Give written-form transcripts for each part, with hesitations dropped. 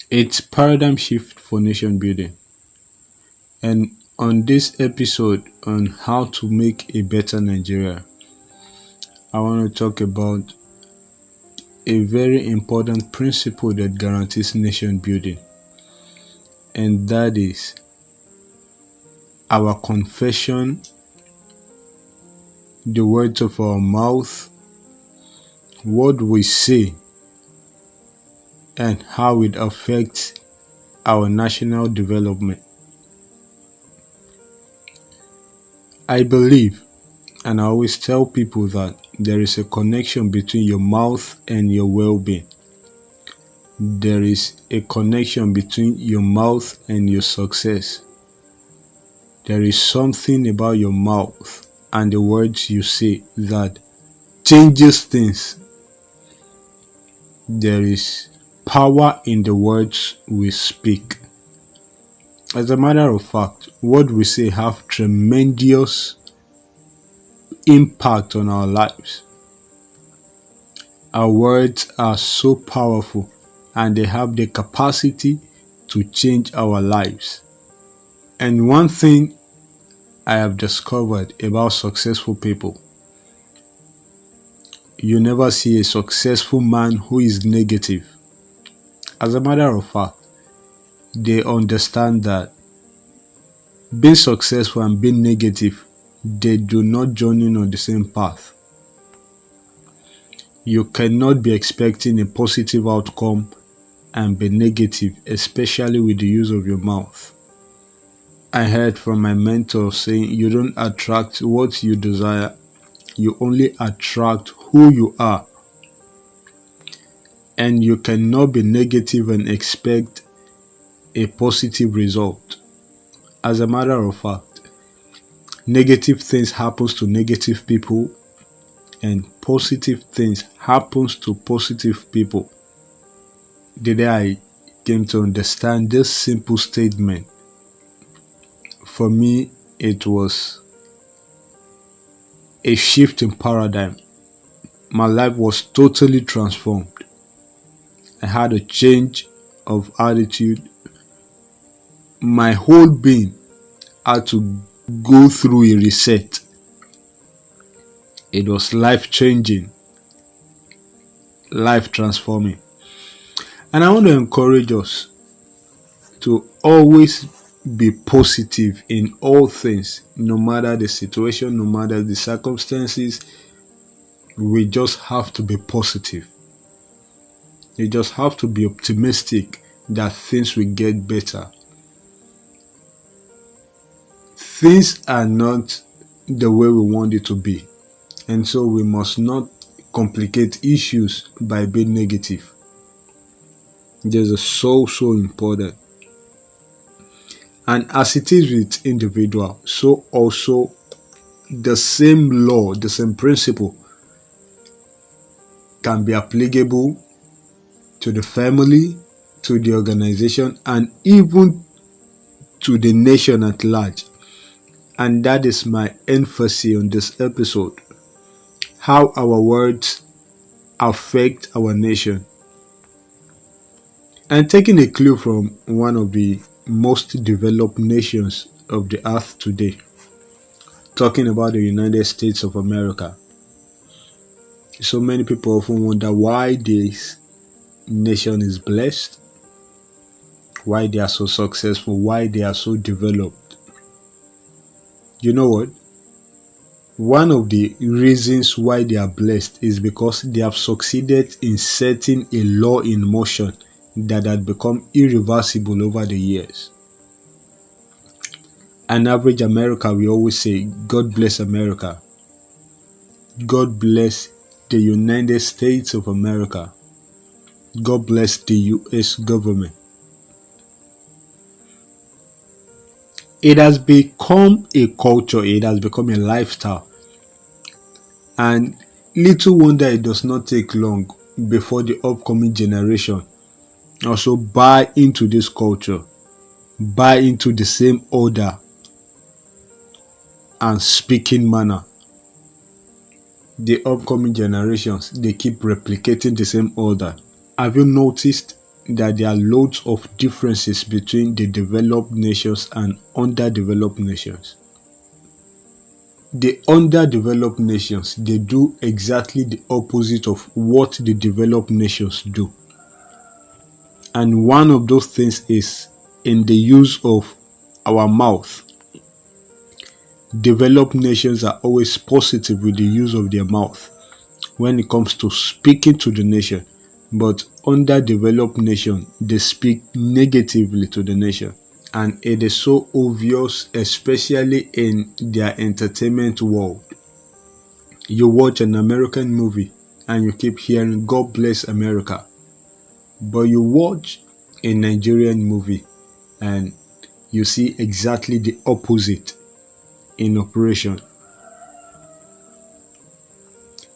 It's paradigm shift for nation building. And on this episode on how to make a better Nigeria, I want to talk about a very important principle that guarantees nation building, and that is our confession, the words of our mouth, what we say, and how it affects our national development. I believe, and I always tell people, that there is a connection between your mouth and your well being. There is a connection between your mouth and your success. There is something about your mouth and the words you say that changes things. There is power in the words we speak. As a matter of fact, what we say have tremendous impact on our lives. Our words are so powerful and they have the capacity to change our lives. And one thing I have discovered about successful people, you never see a successful man who is negative. As a matter of fact, they understand that being successful and being negative, they do not journey on the same path. You cannot be expecting a positive outcome and be negative, especially with the use of your mouth. I heard from my mentor saying you don't attract what you desire, you only attract who you are. And you cannot be negative and expect a positive result. As a matter of fact, negative things happens to negative people and positive things happens to positive people. The day I came to understand this simple statement, for me it was a shift in paradigm. My life was totally transformed. I had a change of attitude. My whole being had to go through a reset. It was life changing, life transforming. And I want to encourage us to always be positive in all things, no matter the situation, no matter the circumstances. We just have to be positive. You just have to be optimistic that things will get better. Things are not the way we want it to be, and so we must not complicate issues by being negative. This is so important. And as it is with individual, so also the same law, the same principle can be applicable to the family, to the organization, and even to the nation at large. And that is my emphasis on this episode. How our words affect our nation. And taking a clue from one of the most developed nations of the earth today, talking about the United States of America. So many people often wonder why this nation is blessed, why they are so successful, why they are so developed. You know what? One of the reasons why they are blessed is because they have succeeded in setting a law in motion that had become irreversible over the years. An average America, we always say, God bless America. God bless the United States of America. God bless the US government. It has become a culture, it has become a lifestyle. And little wonder it does not take long before the upcoming generation also buy into this culture, buy into the same order and speaking manner. The upcoming generations, they keep replicating the same order. Have you noticed that there are loads of differences between the developed nations and underdeveloped nations. The underdeveloped nations, they do exactly the opposite of what the developed nations do. And one of those things is in the use of our mouth. Developed nations are always positive with the use of their mouth when it comes to speaking to the nation, but underdeveloped nations, they speak negatively to the nation. And it is so obvious, especially in their entertainment world. You watch an American movie and you keep hearing God bless America, but you watch a Nigerian movie and you see exactly the opposite in operation.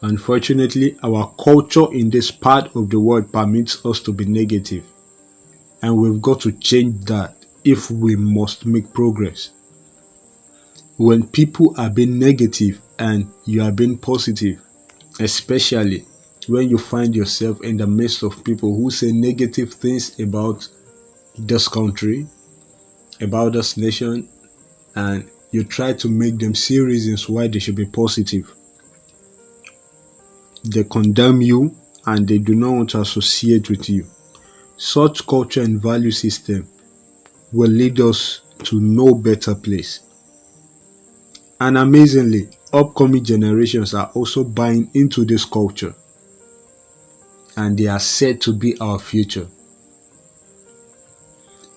Unfortunately, our culture in this part of the world permits us to be negative, and we've got to change that if we must make progress. When people are being negative and you are being positive, especially when you find yourself in the midst of people who say negative things about this country, about this nation, and you try to make them see reasons why they should be positive, they condemn you and they do not want to associate with you. Such culture and value system will lead us to no better place. And amazingly, upcoming generations are also buying into this culture, and they are said to be our future.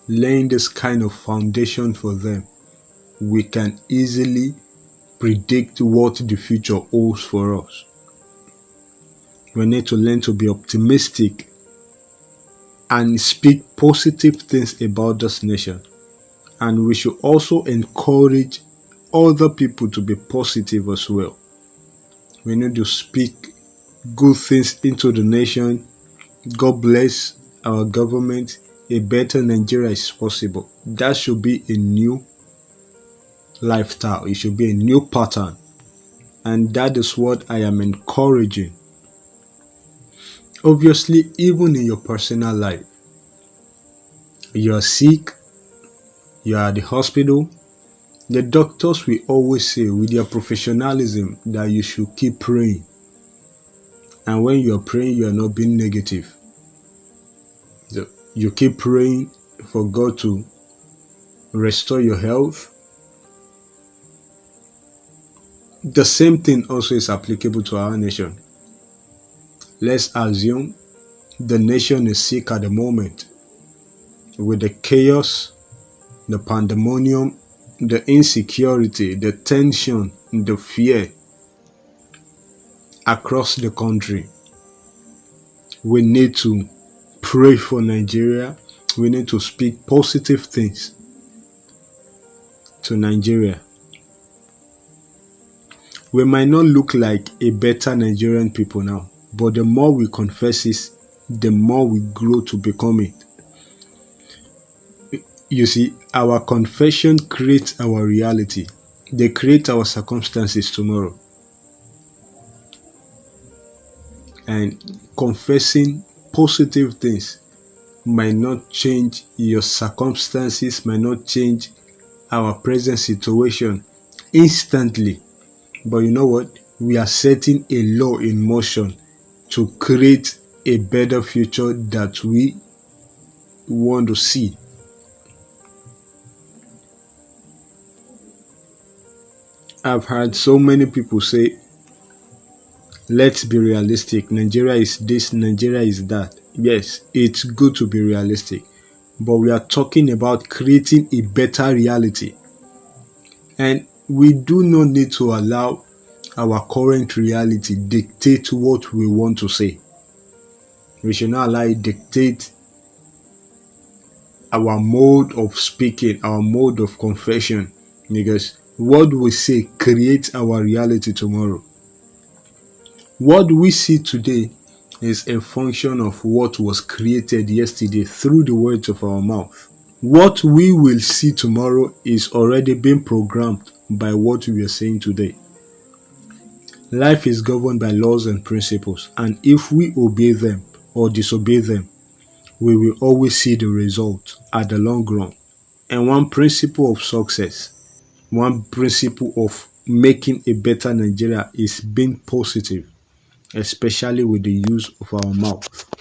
Laying this kind of foundation for them, we can easily predict what the future holds for us. We need to learn to be optimistic and speak positive things about this nation. And we should also encourage other people to be positive as well. We need to speak good things into the nation. God bless our government. A better Nigeria is possible. That should be a new lifestyle. It should be a new pattern. And that is what I am encouraging. Obviously, even in your personal life, you are sick, you are at the hospital, the doctors will always say with their professionalism that you should keep praying. And when you are praying, you are not being negative. So you keep praying for God to restore your health. The same thing also is applicable to our nation. Let's assume the nation is sick at the moment with the chaos, the pandemonium, the insecurity, the tension, the fear across the country. We need to pray for Nigeria. We need to speak positive things to Nigeria. We might not look like a better Nigerian people now, but the more we confess this, the more we grow to become it. You see, our confession creates our reality. They create our circumstances tomorrow. And confessing positive things might not change your circumstances, might not change our present situation instantly. But you know what? We are setting a law in motion to create a better future that we want to see. I've heard so many people say, let's be realistic. Nigeria is this, Nigeria is that. Yes, it's good to be realistic, but we are talking about creating a better reality. And we do not need to allow our current reality dictate what we want to say. We should not allow it dictate our mode of speaking, our mode of confession, because what we say creates our reality tomorrow. What we see today is a function of what was created yesterday through the words of our mouth. What we will see tomorrow is already being programmed by what we are saying today. Life is governed by laws and principles, and if we obey them or disobey them, we will always see the result at the long run. And one principle of success, one principle of making a better Nigeria is being positive, especially with the use of our mouth.